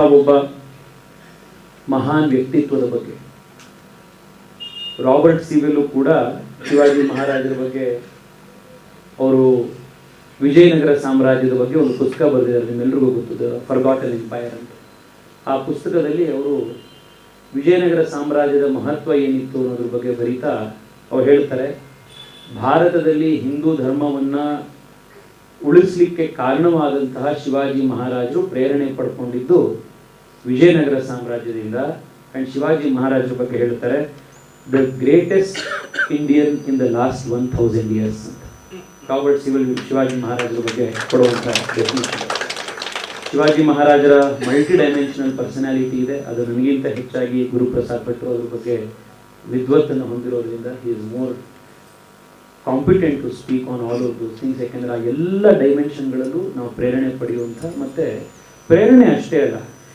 ಒಬ್ಬ ಮಹಾನ್ ವ್ಯಕ್ತಿತ್ವದ ಬಗ್ಗೆ. ರಾಬರ್ಟ್ ಸಿವಿಲ್ ಕೂಡ ಶಿವಾಜಿ ಮಹಾರಾಜರ ಬಗ್ಗೆ, ಅವರು ವಿಜಯನಗರ ಸಾಮ್ರಾಜ್ಯದ ಬಗ್ಗೆ ಒಂದು ಪುಸ್ತಕ ಬರೆದಿದ್ದಾರೆ, ನಿಮ್ಮೆಲ್ಲರಿಗೂ ಗೊತ್ತು, ಫರ್ಗಾಟನ್ ಎಂಪೈರ್ ಅಂತ. ಆ ಪುಸ್ತಕದಲ್ಲಿ ಅವರು ವಿಜಯನಗರ ಸಾಮ್ರಾಜ್ಯದ ಮಹತ್ವ ಏನಿತ್ತು ಅನ್ನೋದ್ರ ಬಗ್ಗೆ ಬರೀತಾ ಅವ್ರು ಹೇಳ್ತಾರೆ, ಭಾರತದಲ್ಲಿ ಹಿಂದೂ ಧರ್ಮವನ್ನು ಉಳಿಸಲಿಕ್ಕೆ ಕಾರಣವಾದಂತಹ ಶಿವಾಜಿ ಮಹಾರಾಜರು ಪ್ರೇರಣೆ ಪಡ್ಕೊಂಡಿದ್ದು ವಿಜಯನಗರ ಸಾಮ್ರಾಜ್ಯದಿಂದ. ಆ್ಯಂಡ್ ಶಿವಾಜಿ ಮಹಾರಾಜರ ಬಗ್ಗೆ ಹೇಳ್ತಾರೆ, the greatest Indian in the last 1000 years ಅಂತ. ರಾಬರ್ಟ್ ಸಿವಿಲ್ ಶಿವಾಜಿ ಮಹಾರಾಜರ ಬಗ್ಗೆ ಕೊಡುವಂಥ ಡೆಫಿನಿಷನ್. ಶಿವಾಜಿ ಮಹಾರಾಜರ ಮಲ್ಟಿ ಡೈಮೆನ್ಷನಲ್ ಪರ್ಸನಾಲಿಟಿ ಇದೆ, ಅದು ನನಗಿಂತ ಹೆಚ್ಚಾಗಿ ಗುರುಪ್ರಸಾದ್ ಭಟ್ರು ಅದ್ರ ಬಗ್ಗೆ ವಿದ್ವತ್ತನ್ನು ಹೊಂದಿರೋದ್ರಿಂದ he is more competent to speak on all of those things. ಯಾಕೆಂದರೆ ಆ ಎಲ್ಲ ಡೈಮೆನ್ಷನ್ಗಳಲ್ಲೂ ನಾವು ಪ್ರೇರಣೆ ಪಡೆಯುವಂಥ, ಮತ್ತು ಪ್ರೇರಣೆ ಅಷ್ಟೇ ಅಲ್ಲ,